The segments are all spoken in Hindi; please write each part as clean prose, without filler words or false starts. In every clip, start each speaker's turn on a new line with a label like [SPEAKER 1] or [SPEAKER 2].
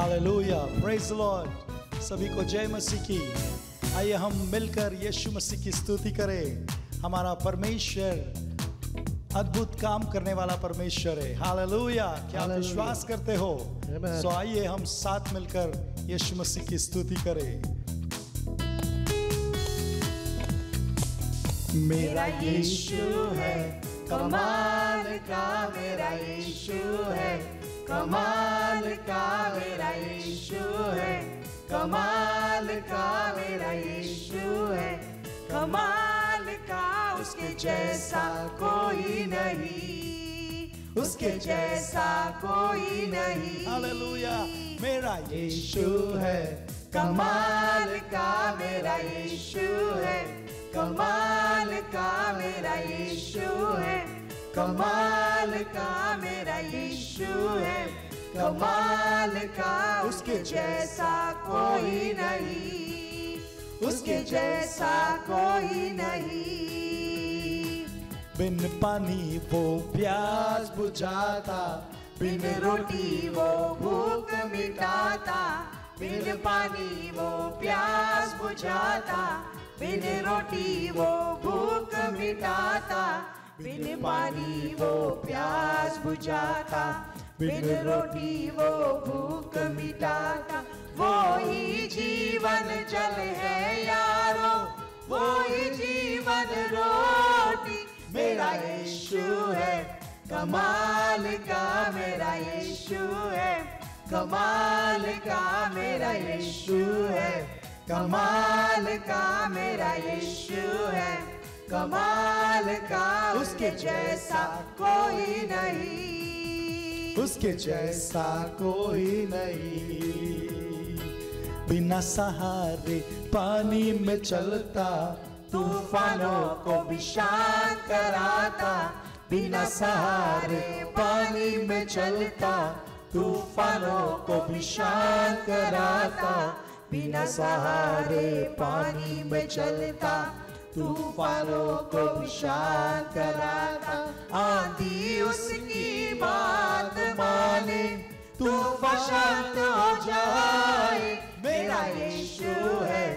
[SPEAKER 1] Hallelujah, praise the Lord. सभी को जय मसीह की। आइए हम मिलकर यीशु मसीह की स्तुति करें। हमारा परमेश्वर अद्भुत काम करने वाला परमेश्वर है। हालेलुया, क्या आप विश्वास करते हो? सो आइए हम साथ मिलकर यीशु मसीह की स्तुति करें। मेरा यीशु है कमाल का, मेरा यीशु है कमाल का, मेरा यीशु है कमाल का, मेरा यीशु है कमाल का। उसके जैसा कोई नहीं, उसके जैसा कोई नहीं। हालेलुया, मेरा यीशु है कमाल का, मेरा यीशु है कमाल का, मेरा यीशु है कमाल का, मेरा यीशु है कमाल का। उसके जैसा कोई नहीं, उसके जैसा कोई नहीं। बिन पानी वो प्यास बुझाता, बिन रोटी वो भूख मिटाता, बिन पानी वो प्यास बुझाता, बिन रोटी वो भूख मिटाता, बिन पानी वो प्यास बुझाता, बिन रोटी वो भूख मिटाता। वो ही जीवन जल है यारो, वो ही जीवन रोटी। मेरा यीशु है कमाल का, मेरा यीशु है कमाल का, मेरा यीशु है कमाल का, मेरा यीशु है कमाल का। उसके जैसा कोई नहीं, उसके जैसा कोई नहीं। बिना सहारे पानी में चलता, तूफानों को भी शांत कराता, बिना सहारे पानी में चलता, तूफानों को भी शांत कराता, बिना सहारे पानी में चलता, तूफानों को भी शांत कराता। आंधी उसकी बात माने, तूफान शांत हो जाए। मेरा यीशु है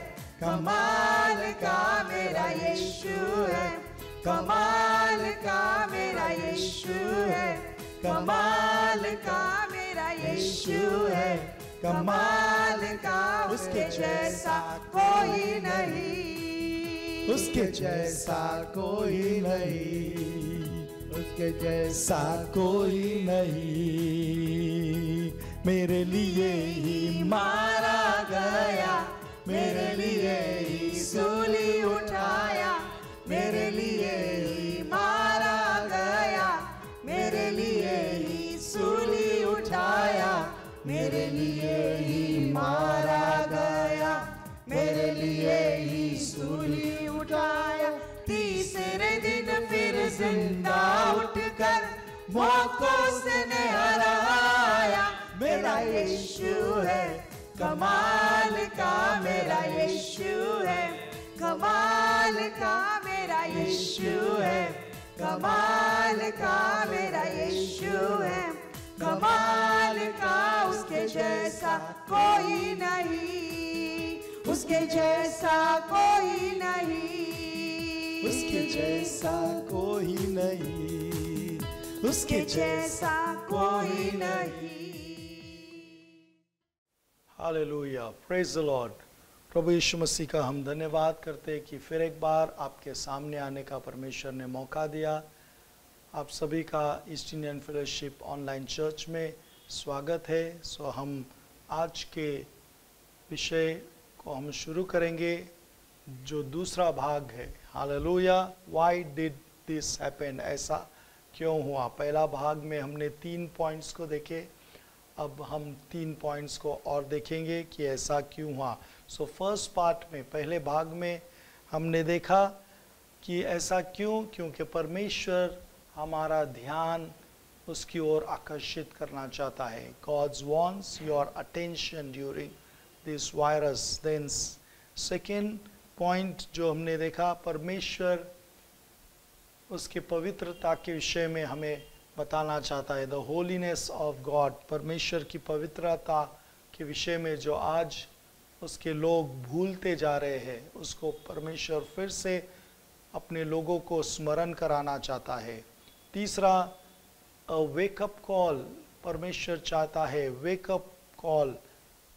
[SPEAKER 1] कमाल का, मेरा यीशु है कमाल का, मेरा यीशु है कमाल का, मेरा यीशु है कमाल का। उसके जैसा कोई नहीं, उसके जैसा कोई नहीं, उसके जैसा कोई नहीं। मेरे लिए ही मारा गया, मेरे लिए ही सूली उठाया, मेरे लिए ही मारा गया, मेरे लिए ही सूली उठाया, मेरे लिए ही मारा गया, मेरे लिए ही सूली उठाया। तीसरे दिन फिर जिंदा उठकर मौत को उसने हराया। मेरा यीशु है कमाल का, मेरा यीशु है कमाल का, मेरा यीशु है कमाल का, मेरा यीशु है कमाल का। उसके जैसा कोई नहीं, उसके जैसा कोई नहीं, उसके जैसा कोई नहीं, उसके जैसा कोई नहीं। Hallelujah, praise the Lord. प्रभु यीशु मसीह का हम धन्यवाद करते हैं कि फिर एक बार आपके सामने आने का परमेश्वर ने मौका दिया। आप सभी का east Indian fellowship online church में स्वागत है। सो हम आज के विषय को हम शुरू करेंगे, जो दूसरा भाग है। Hallelujah, why did this happen, ऐसा क्यों हुआ। पहला भाग में हमने 3 पॉइंट्स को देखे, अब हम 3 पॉइंट्स को और देखेंगे कि ऐसा क्यों हुआ। सो फर्स्ट पार्ट में, पहले भाग में हमने देखा कि ऐसा क्यों, क्योंकि परमेश्वर हमारा ध्यान उसकी ओर आकर्षित करना चाहता है। God's wants your attention during this virus. Then second point जो हमने देखा, परमेश्वर उसके पवित्रता के विषय में हमें बताना चाहता है। द होलीनेस ऑफ गॉड, परमेश्वर की पवित्रता के विषय में जो आज उसके लोग भूलते जा रहे हैं, उसको परमेश्वर फिर से अपने लोगों को स्मरण कराना चाहता है। तीसरा, वेकअप कॉल परमेश्वर चाहता है, वेकअप कॉल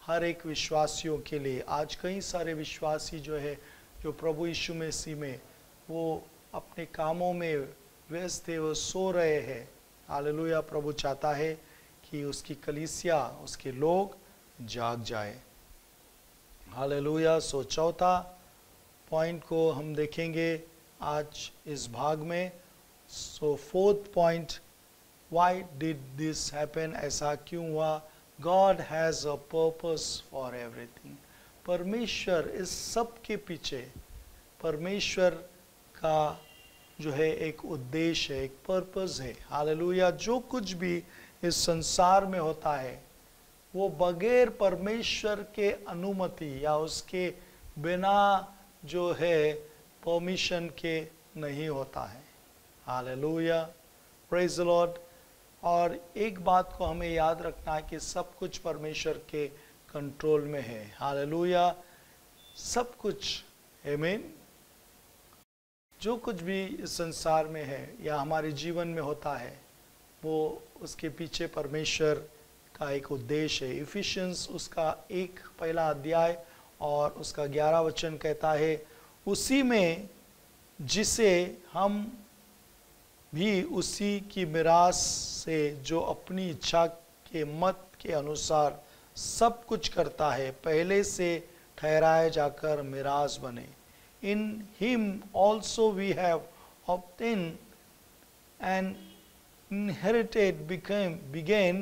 [SPEAKER 1] हर एक विश्वासियों के लिए। आज कई सारे विश्वासी जो है, जो प्रभु यीशु मसीह में वो अपने कामों में व्यस्त है, वो सो रहे हैं। हालेलुया। प्रभु चाहता है कि उसकी कलीसिया, उसके लोग जाग जाए। हालेलुया। सो चौथा पॉइंट को हम देखेंगे आज इस भाग में। So fourth point, why did this happen, ऐसा क्यों हुआ? God has a purpose for everything. परमेश्वर इस सब के पीछे, परमेश्वर का जो है एक उद्देश्य है, एक पर्पस है। हालेलुया। जो कुछ भी इस संसार में होता है वो बगैर परमेश्वर के अनुमति या उसके बिना जो है परमिशन के नहीं होता है। हालेलुया। Praise the Lord. और एक बात को हमें याद रखना है कि सब कुछ परमेश्वर के कंट्रोल में है। हालेलुया। सब कुछ, आमीन। जो कुछ भी इस संसार में है या हमारे जीवन में होता है, वो उसके पीछे परमेश्वर का एक उद्देश्य है। इफिशियंस उसका 1 पहला अध्याय और उसका 11 वचन कहता है, उसी में जिसे हम भी उसी की मिरास से जो अपनी इच्छा के मत के अनुसार सब कुछ करता है, पहले से ठहराए जाकर मिरास बने। In him also we have obtained and inherited began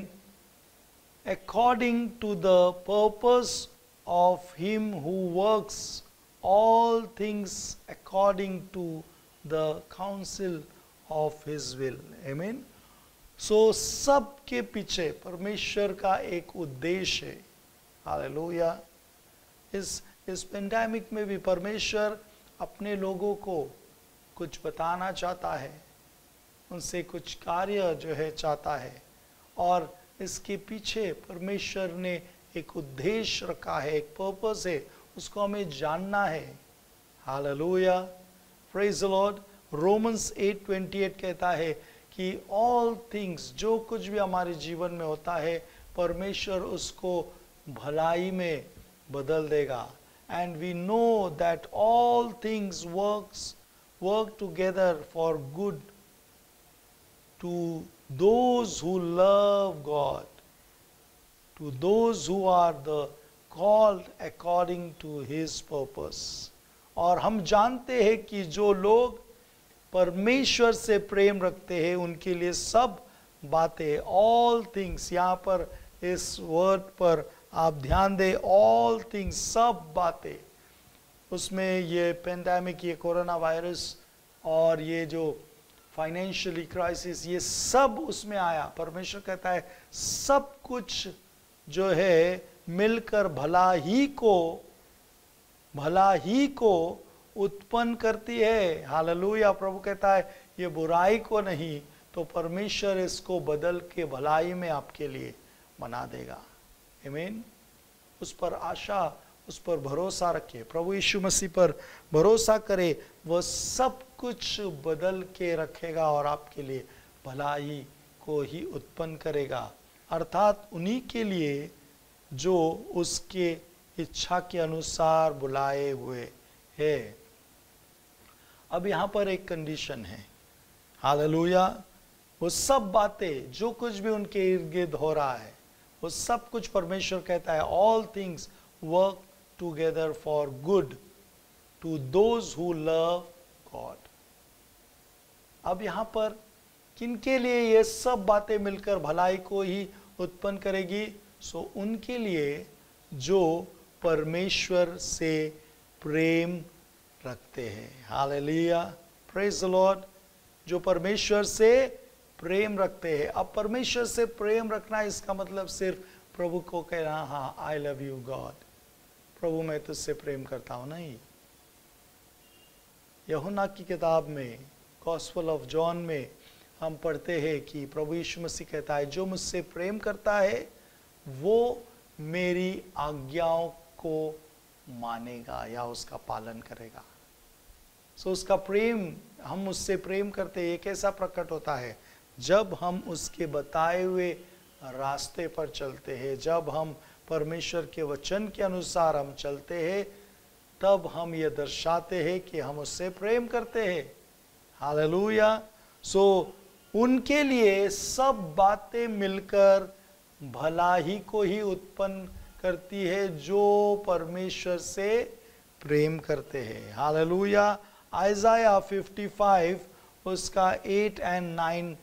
[SPEAKER 1] according to the purpose of him who works all things according to the counsel of his will. Amen. So सब के पीछे परमेश्वर का एक उद्देश्य है। हालेलुया। इस पेंडेमिक में भी परमेश्वर अपने लोगों को कुछ बताना चाहता है, उनसे कुछ कार्य जो है चाहता है, और इसके पीछे परमेश्वर ने एक उद्देश्य रखा है, एक पर्पस है, उसको हमें जानना है। Hallelujah. Praise the Lord. Romans 8:28 कहता है कि ऑल थिंग्स, जो कुछ भी हमारे जीवन में होता है, परमेश्वर उसको भलाई में बदल देगा। And we know that all things work together for good to those who love God, to those who are the called according to his purpose. और हम जानते हैं कि जो लोग परमेश्वर से प्रेम रखते हैं उनके लिए सब बातें, all things, यहाँ पर इस वर्ड पर आप ध्यान दें, ऑल थिंग्स, सब बातें, उसमें ये पेंडेमिक, ये कोरोना वायरस और ये जो फाइनेंशियली क्राइसिस, ये सब उसमें आया। परमेश्वर कहता है सब कुछ जो है मिलकर भला ही को उत्पन्न करती है। हालेलुया। प्रभु कहता है ये बुराई को नहीं, तो परमेश्वर इसको बदल के भलाई में आपके लिए बना देगा। आमीन। उस पर आशा, उस पर भरोसा रखे, प्रभु यीशु मसीह पर भरोसा करे, वह सब कुछ बदल के रखेगा और आपके लिए भलाई को ही उत्पन्न करेगा, अर्थात उन्हीं के लिए जो उसके इच्छा के अनुसार बुलाए हुए है। अब यहाँ पर एक कंडीशन है। हालेलुया। वो सब बातें, जो कुछ भी उनके इर्द गिर्द हो रहा है, वो सब कुछ परमेश्वर कहता है all things work together for good to those who love God. अब यहाँ पर किनके लिए ये सब बातें मिलकर भलाई को ही उत्पन्न करेगी? सो उनके लिए जो परमेश्वर से प्रेम रखते हैं। हालेलुया। Praise the Lord. जो परमेश्वर से प्रेम रखते हैं। अब परमेश्वर से प्रेम रखना इसका मतलब सिर्फ प्रभु को कहना, हाँ आई लव यू गॉड, प्रभु मैं तुझसे प्रेम करता हूं, नहीं। यूहन्ना की किताब में, गॉस्पेल ऑफ जॉन में हम पढ़ते हैं कि प्रभु यीशु मसीह कहता है जो मुझसे प्रेम करता है वो मेरी आज्ञाओं को मानेगा या उसका पालन करेगा। सो उसका प्रेम, हम उससे प्रेम करते ये कैसा प्रकट होता है? जब हम उसके बताए हुए रास्ते पर चलते हैं, जब हम परमेश्वर के वचन के अनुसार हम चलते हैं, तब हम ये दर्शाते हैं कि हम उससे प्रेम करते हैं। हालेलुया। सो उनके लिए सब बातें मिलकर भलाई को ही उत्पन्न करती है जो परमेश्वर से प्रेम करते हैं। हालेलुया। आइज़ाया 55 उसका 8 और 9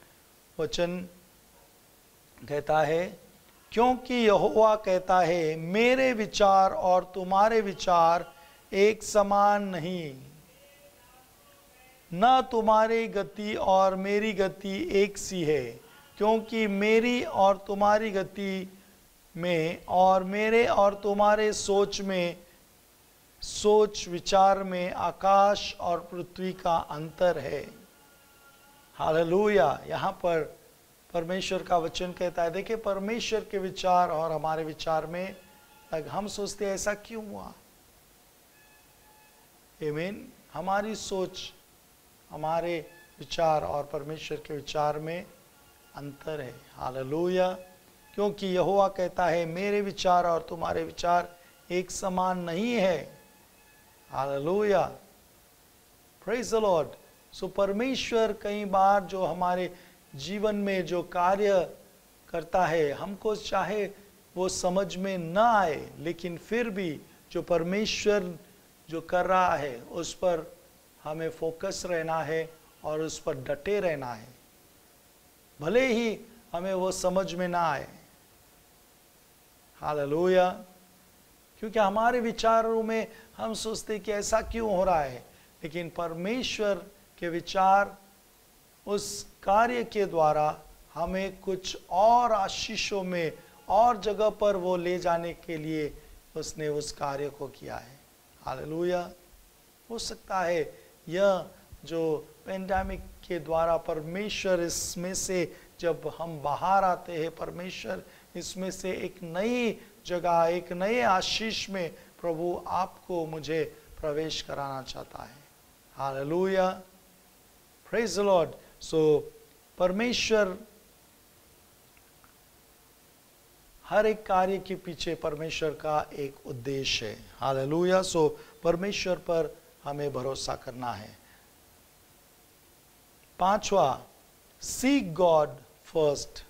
[SPEAKER 1] वचन कहता है, क्योंकि यहोवा कहता है, मेरे विचार और तुम्हारे विचार एक समान नहीं, न तुम्हारी गति और मेरी गति एक सी है, क्योंकि मेरी और तुम्हारी गति में और मेरे और तुम्हारे सोच विचार में आकाश और पृथ्वी का अंतर है। हालेलुया। यहाँ पर परमेश्वर का वचन कहता है, देखिए परमेश्वर के विचार और हमारे विचार में हम सोचते हैं ऐसा क्यों हुआ? आमीन। हमारी सोच, हमारे विचार और परमेश्वर के विचार में अंतर है। हालेलुया। क्योंकि यहोवा कहता है, मेरे विचार और तुम्हारे विचार एक समान नहीं है। Hallelujah. Praise the Lord. So परमेश्वर कई बार जो हमारे जीवन में जो कार्य करता है, हमको चाहे वो समझ में ना आए, लेकिन फिर भी जो परमेश्वर जो कर रहा है उस पर हमें फोकस रहना है और उस पर डटे रहना है, भले ही हमें वो समझ में ना आए। हालेलुया। क्योंकि हमारे विचारों में हम सोचते कि ऐसा क्यों हो रहा है, लेकिन परमेश्वर के विचार उस कार्य के द्वारा हमें कुछ और आशीषों में और जगह पर वो ले जाने के लिए उसने उस कार्य को किया है। हालेलुया। हो सकता है यह जो पेंडेमिक के द्वारा परमेश्वर इसमें से जब हम बाहर आते हैं, परमेश्वर इसमें से एक नई जगह, एक नए आशीष में प्रभु आपको मुझे प्रवेश कराना चाहता है। Hallelujah. Praise the Lord. So परमेश्वर हर एक कार्य के पीछे परमेश्वर का एक उद्देश्य है। हालेलुया। सो परमेश्वर पर हमें भरोसा करना है। पांचवा, seek God first.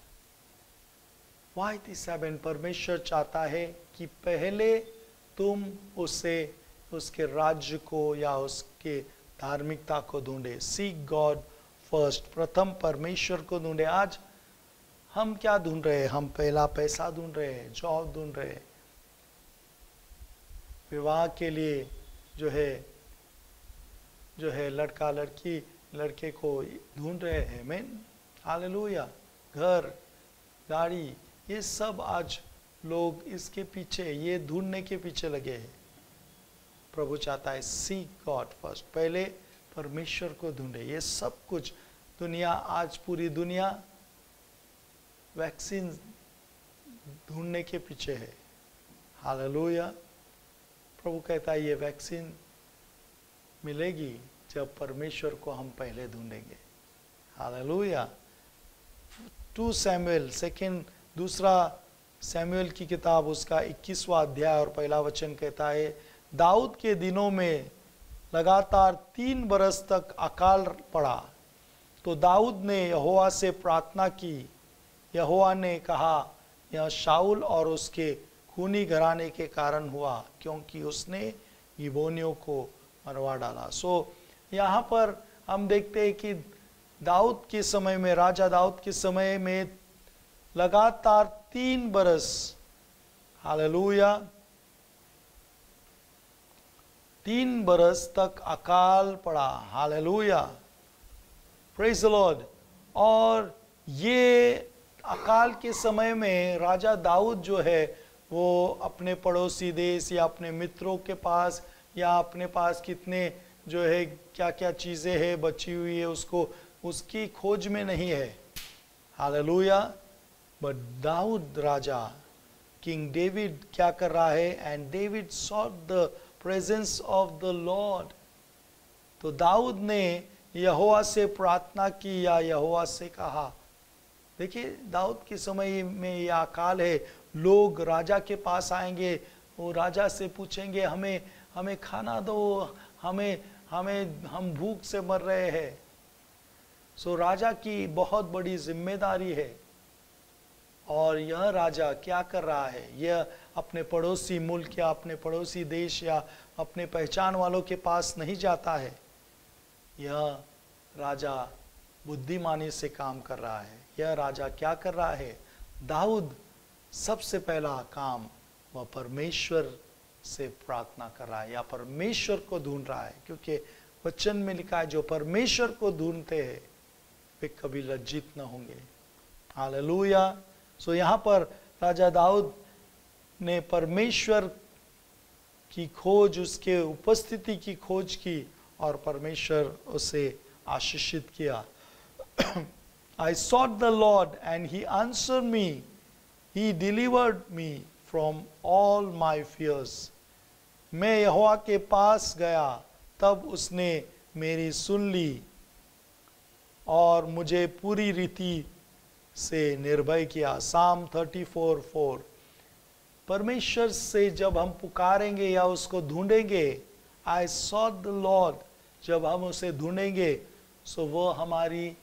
[SPEAKER 1] Why this happen? परमेश्वर चाहता है कि पहले तुम उसे, उसके राज्य को या उसके धार्मिकता को ढूंढे। Seek God first. प्रथम परमेश्वर को ढूंढे। आज हम क्या ढूंढ रहे हैं? हम पहला पैसा ढूंढ रहे हैं, जॉब ढूंढ रहे हैं, विवाह के लिए जो है लड़का लड़की लड़के को ढूंढ रहे हैं। आमीन। हालेलुया। घर, गाड़ी, ये सब आज लोग इसके पीछे, ये ढूंढने के पीछे लगे हैं। प्रभु चाहता है सीक गॉड फर्स्ट, पहले परमेश्वर को ढूंढे। ये सब कुछ दुनिया, आज पूरी दुनिया वैक्सीन ढूंढने के पीछे है। हालेलुया। प्रभु कहता है ये वैक्सीन मिलेगी जब परमेश्वर को हम पहले ढूंढेंगे। हालेलुया। 2 सैमुएल दूसरा सैमुएल की किताब उसका 21वां अध्याय और पहला वचन कहता है, दाऊद के दिनों में लगातार 3 बरस तक अकाल पड़ा, तो दाऊद ने यहोवा से प्रार्थना की। यहोवा ने कहा, यह शाऊल और उसके खूनी घराने के कारण हुआ, क्योंकि उसने गिबोनियों को मरवा डाला। सो यहाँ पर हम देखते हैं कि दाऊद के समय में, राजा दाऊद के समय में लगातार 3 बरस, हालेलुया, 3 बरस तक अकाल पड़ा। हालेलुया। Praise the Lord. और ये अकाल के समय में राजा दाऊद जो है वो अपने पड़ोसी देश या अपने मित्रों के पास या अपने पास कितने जो है क्या क्या चीज़ें हैं बची हुई है उसको, उसकी खोज में नहीं है। हालेलुया। बट दाऊद राजा किंग डेविड क्या कर रहा है, and David sought the presence of the Lord. तो दाऊद ने यहोवा से प्रार्थना की या यहोवा से कहा। देखिए दाऊद के समय में यह अकाल है, लोग राजा के पास आएंगे, वो राजा से पूछेंगे हमें हमें खाना दो, हम भूख से मर रहे हैं। सो राजा की बहुत बड़ी जिम्मेदारी है। और यह राजा क्या कर रहा है, यह अपने पड़ोसी मुल्क या अपने पड़ोसी देश या अपने पहचान वालों के पास नहीं जाता है। यह राजा बुद्धिमानी से काम कर रहा है। यह राजा क्या कर रहा है, दाऊद सबसे पहला काम वह परमेश्वर से प्रार्थना कर रहा है या परमेश्वर को ढूंढ रहा है, क्योंकि वचन में लिखा है जो परमेश्वर को ढूंढते हैं वे कभी लज्जित न होंगे। हालेलुया। सो यहाँ पर राजा दाऊद ने परमेश्वर की खोज, उसके उपस्थिति की खोज की और परमेश्वर उसे आशीषित किया। I sought the Lord and he answered me. He delivered me from all my fears. मैं यहोवा के पास गया तब उसने मेरी सुन ली और मुझे पूरी रीति से निर्भय किया। Psalm 34:4। परमेश्वर से जब हम पुकारेंगे या उसको ढूंढेंगे, I sought the Lord, जब हम उसे ढूंढेंगे सो वो हमारी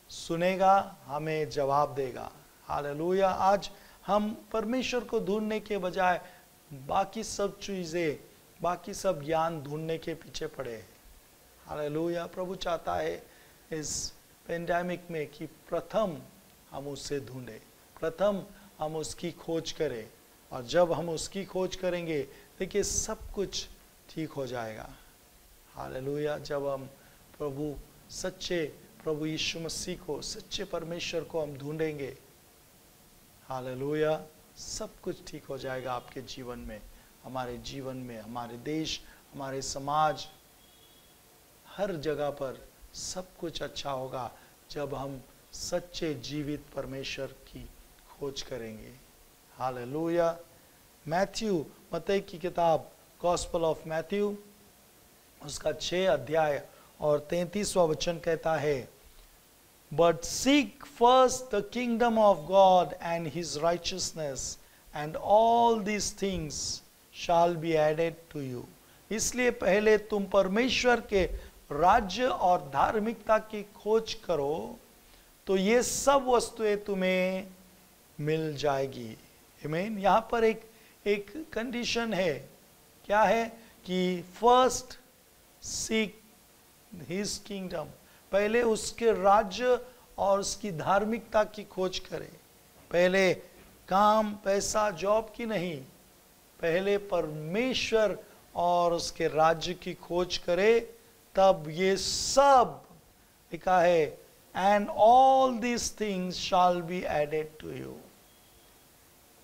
[SPEAKER 1] सुनेगा, हमें जवाब देगा। हालेलुया। आज हम परमेश्वर को ढूंढने के बजाय बाकी सब चीज़ें, बाकी सब ज्ञान ढूंढने के पीछे पड़े हैं। हालेलुया। प्रभु चाहता है इस पेंडेमिक में कि प्रथम हम उससे ढूंढें, प्रथम हम उसकी खोज करें, और जब हम उसकी खोज करेंगे देखिए सब कुछ ठीक हो जाएगा। हालेलुया। जब हम सच्चे प्रभु यीशु मसीह को, सच्चे परमेश्वर को हम ढूंढेंगे, हालेलुया, सब कुछ ठीक हो जाएगा आपके जीवन में, हमारे जीवन में, हमारे देश, हमारे समाज, हर जगह पर सब कुछ अच्छा होगा जब हम सच्चे जीवित परमेश्वर की खोज करेंगे। हालेलुया। मैथ्यू, मत्ती की किताब गॉस्पेल ऑफ मैथ्यू, उसका 6 अध्याय और 33वां वचन कहता है, But seek first the kingdom of God and his righteousness, and all these things shall be added to you. इसलिए पहले तुम परमेश्वर के राज्य और धार्मिकता की खोज करो तो ये सब वस्तुएं तुम्हें मिल जाएगी। आमीन। यहाँ पर एक कंडीशन है, क्या है कि फर्स्ट सीक हिज किंगडम, पहले उसके राज्य और उसकी धार्मिकता की खोज करें। पहले काम, पैसा, जॉब की नहीं, पहले परमेश्वर और उसके राज्य की खोज करे, तब ये सब लिखा है, and all this things shall be added to you.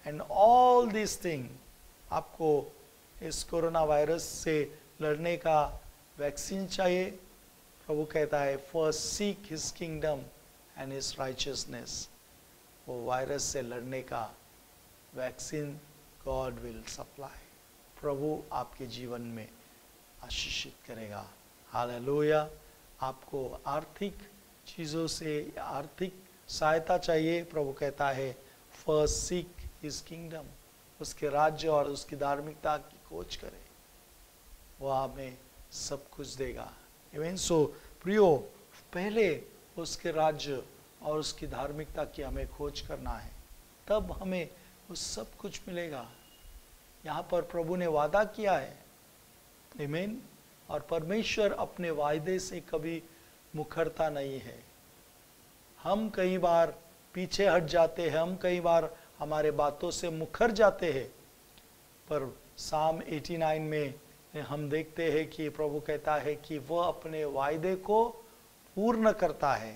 [SPEAKER 1] And all this thing, आपको इस कोरोना वायरस से लड़ने का वैक्सीन चाहिए। प्रभु कहता है first seek his kingdom and his righteousness. वो वायरस से लड़ने का वैक्सीन गॉड विल सप्लाई। प्रभु आपके जीवन में आशीषित करेगा। हालेलुया। आपको आर्थिक चीज़ों से आर्थिक सहायता चाहिए, प्रभु कहता है फर्स्ट सीक हिज किंगडम, उसके राज्य और उसकी धार्मिकता की खोज करें, वह हमें सब कुछ देगा। इवन सो प्रियो, पहले उसके राज्य और उसकी धार्मिकता की हमें खोज करना है, तब हमें वो सब कुछ मिलेगा। यहाँ पर प्रभु ने वादा किया है, आमीन, और परमेश्वर अपने वायदे से कभी मुखरता नहीं है। हम कई बार पीछे हट जाते हैं, हम कई बार हमारे बातों से मुखर जाते हैं, पर साम 89 में हम देखते हैं कि प्रभु कहता है कि वह अपने वायदे को पूर्ण करता है।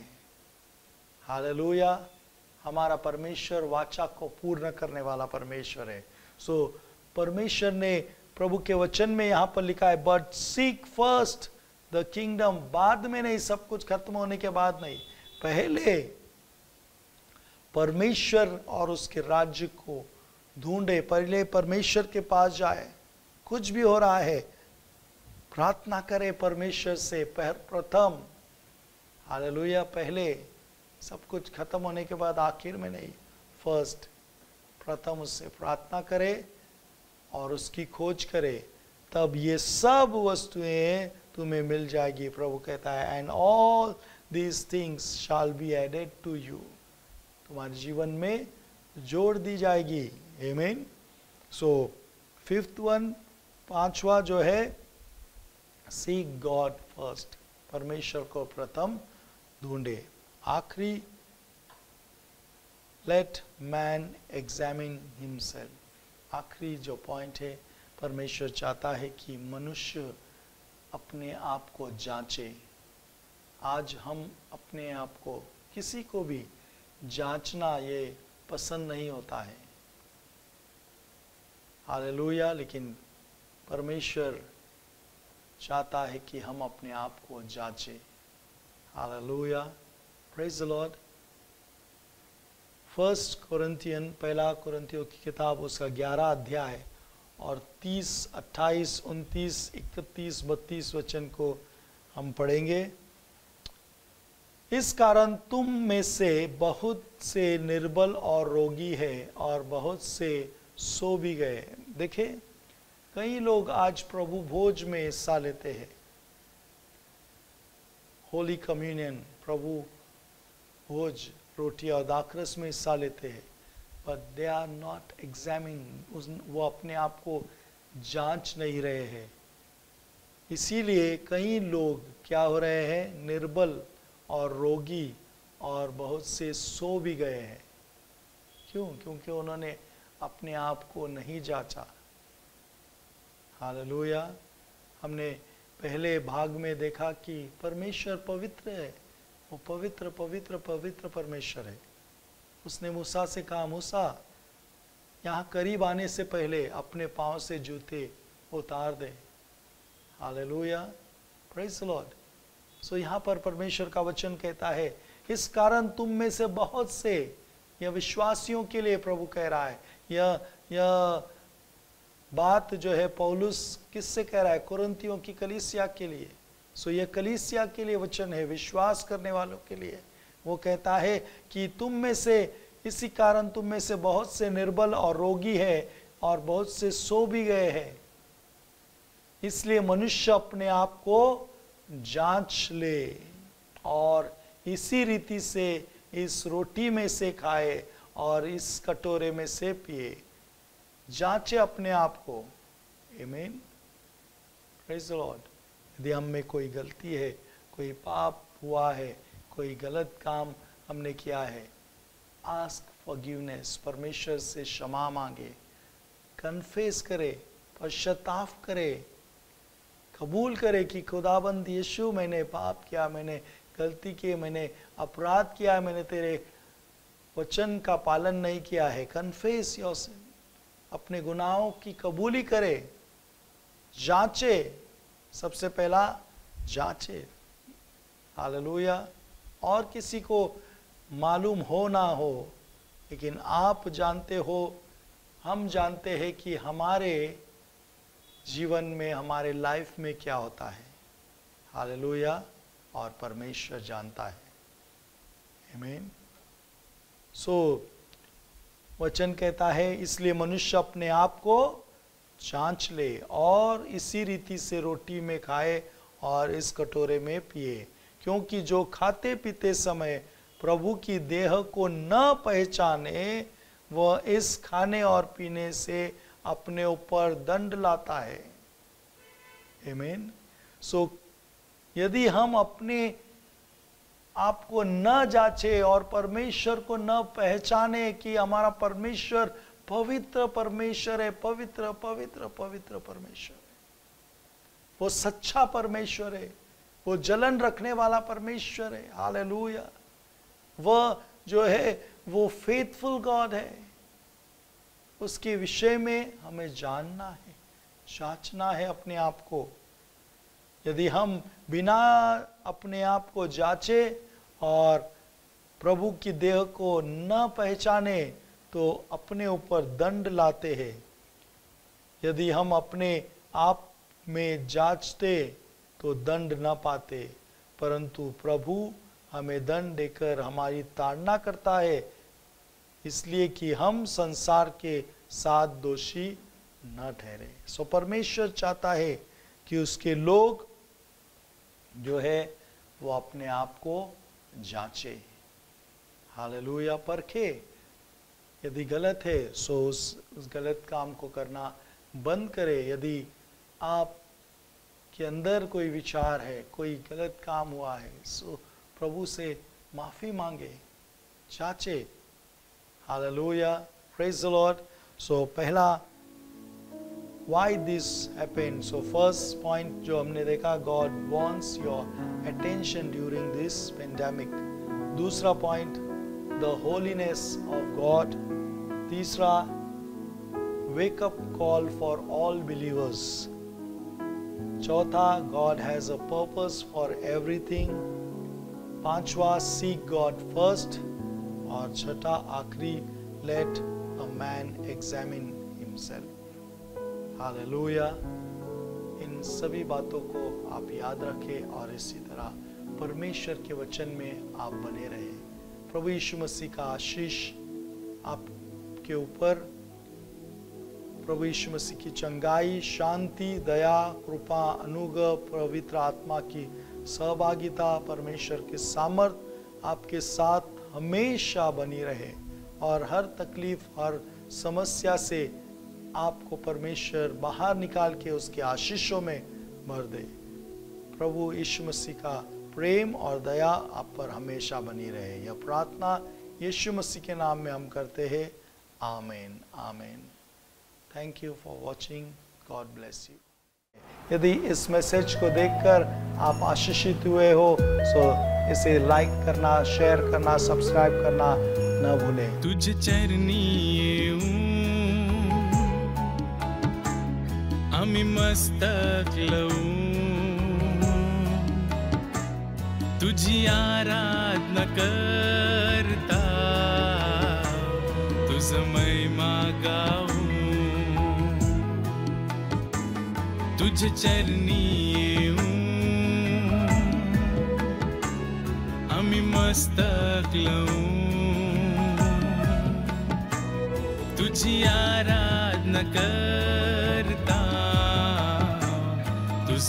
[SPEAKER 1] हालेलुया। हमारा परमेश्वर वाचा को पूर्ण करने वाला परमेश्वर है। सो परमेश्वर ने प्रभु के वचन में यहाँ पर लिखा है, but seek first the kingdom, बाद में नहीं, सब कुछ खत्म होने के बाद नहीं, पहले परमेश्वर और उसके राज्य को ढूंढे, पहले परमेश्वर के पास जाए। कुछ भी हो रहा है प्रार्थना करे परमेश्वर से प्रथम। हालेलुया। पहले सब कुछ खत्म होने के बाद आखिर में नहीं, फर्स्ट, प्रथम उससे प्रार्थना करे और उसकी खोज करे, तब ये सब वस्तुएं तुम्हें मिल जाएगी। प्रभु कहता है and all these things shall be added to you, तुम्हारे जीवन में जोड़ दी जाएगी। आमीन। सो फिफ्थ वन, पांचवा जो है, सीक गॉड फर्स्ट, परमेश्वर को प्रथम ढूंढे। आखिरी, लेट मैन एग्जामिन हिमसेल्फ। आखिरी जो पॉइंट है, परमेश्वर चाहता है कि मनुष्य अपने आप को जांचे। आज हम अपने आप को, किसी को भी जांचना ये पसंद नहीं होता है। हालेलुया। लेकिन परमेश्वर चाहता है कि हम अपने आप को जांचें। Hallelujah. Praise the Lord. First Corinthian, पहला कोरिंथियों की किताब, उसका 11 अध्याय और 30, 28, 29, 31, 32 वचन को हम पढ़ेंगे। इस कारण तुम में से बहुत से निर्बल और रोगी है और बहुत से सो भी गए। देखे, कई लोग आज प्रभु भोज में हिस्सा लेते हैं, होली कम्युनियन, प्रभु भोज, रोटी और दाखरस में हिस्सा लेते हैं, but they are not examine, वो अपने आप को जांच नहीं रहे हैं। इसीलिए कई लोग क्या हो रहे हैं, निर्बल और रोगी और बहुत से सो भी गए हैं। क्यों? क्योंकि उन्होंने अपने आप को नहीं जांचा। हालेलुया। हमने पहले भाग में देखा कि परमेश्वर पवित्र है, वो पवित्र पवित्र पवित्र परमेश्वर है। उसने मूसा से कहा, मूसा यहाँ करीब आने से पहले अपने पांव से जूते उतार दे। Hallelujah. Praise the Lord. So यहाँ पर परमेश्वर का वचन कहता है, इस कारण तुम में से बहुत से, यह विश्वासियों के लिए प्रभु कह रहा है। यह बात जो है पौलुस किससे कह रहा है? कुरिन्थियों की कलीसिया के लिए। सो यह कलीसिया के लिए वचन है, विश्वास करने वालों के लिए। वो कहता है कि तुम में से, इसी कारण तुम में से बहुत से निर्बल और रोगी है और बहुत से सो भी गए हैं। इसलिए मनुष्य अपने आप को जांच ले और इसी रीति से इस रोटी में से खाए और इस कटोरे में से पिए। जांचे अपने आप को। आमीन। Praise the Lord. यदि हम में कोई गलती है, कोई पाप हुआ है, कोई गलत काम हमने किया है, आस्क फॉरगिवनेस, परमेश्वर से क्षमा मांगे, कन्फेस करे, पश्चाताप करे, कबूल करे कि खुदाबंद यीशु मैंने पाप किया, मैंने गलती की, मैंने अपराध किया, मैंने तेरे वचन का पालन नहीं किया है। कन्फेस योर सिन, अपने गुनाहों की कबूली करे, जांचे, सबसे पहला जांचे। हालेलुया। और किसी को मालूम हो ना हो, लेकिन आप जानते हो, हम जानते हैं कि हमारे जीवन में, हमारे लाइफ में क्या होता है। हालेलुया। और परमेश्वर जानता है। आमीन। सो वचन कहता है, इसलिए मनुष्य अपने आप को जांच ले और इसी रीति से रोटी में खाए और इस कटोरे में पिए, क्योंकि जो खाते पीते समय प्रभु की देह को न पहचाने, वह इस खाने और पीने से अपने ऊपर दंड लाता है। आमीन। सो यदि हम अपने आप को न जांचे और परमेश्वर को न पहचाने कि हमारा परमेश्वर पवित्र परमेश्वर है, पवित्र पवित्र पवित्र परमेश्वर है, वो सच्चा परमेश्वर है, वो जलन रखने वाला परमेश्वर है। हालेलुया। वह जो है वो फेथफुल गॉड है। उसके विषय में हमें जानना है, जांचना है अपने आप को। यदि हम बिना अपने आप को जांचे और प्रभु की देह को न पहचाने, तो अपने ऊपर दंड लाते हैं। यदि हम अपने आप में जांचते तो दंड न पाते, परंतु प्रभु हमें दंड देकर हमारी ताड़ना करता है, इसलिए कि हम संसार के साथ दोषी न ठहरे। सो परमेश्वर चाहता है कि उसके लोग जो है वो अपने आप को जांचे, हालेलुया, परखे। यदि गलत है सो उस गलत काम को करना बंद करे। यदि आप के अंदर कोई विचार है, कोई गलत काम हुआ है, सो प्रभु से माफी मांगे, जांचे, हालेलुया, प्रेज द लॉर्ड। सो पहला why this happened, so first point जो हमने देखा, God wants your attention during this pandemic। दूसरा point, the holiness of God। तीसरा, wake up call for all believers। चौथा, God has a purpose for everything। पांचवा, seek God first। और छठा आखिरी, let a man examine himself। Hallelujah. इन सभी बातों को आप याद रखें और इसी तरह परमेश्वर के वचन में आप बने रहें। प्रभु यीशु मसीह का आशीष आपके ऊपर, प्रभु यीशु मसीह की चंगाई, शांति, दया, कृपा, अनुग्रह, पवित्र आत्मा की सहभागिता, परमेश्वर के सामर्थ आपके साथ हमेशा बनी रहे और हर तकलीफ, हर समस्या से आपको परमेश्वर बाहर निकाल के उसके आशीषों में भर दे। प्रभु यीशु मसीह का प्रेम और दया आप पर हमेशा बनी रहे। यह प्रार्थना यीशु मसीह के नाम में हम करते हैं, आमीन, आमीन। Thank you for watching, God bless you. यदि इस मैसेज को देखकर आप आशीषित हुए हो तो इसे लाइक करना, शेयर करना, सब्सक्राइब करना न भूलें।
[SPEAKER 2] तुझ चरणी आम्ही मस्तक लावून तुझी आराधना करता, तुझ महिमा गाऊन तुझ चरणी आम्ही मस्तक लावून तुझी आराधना करता, तुझ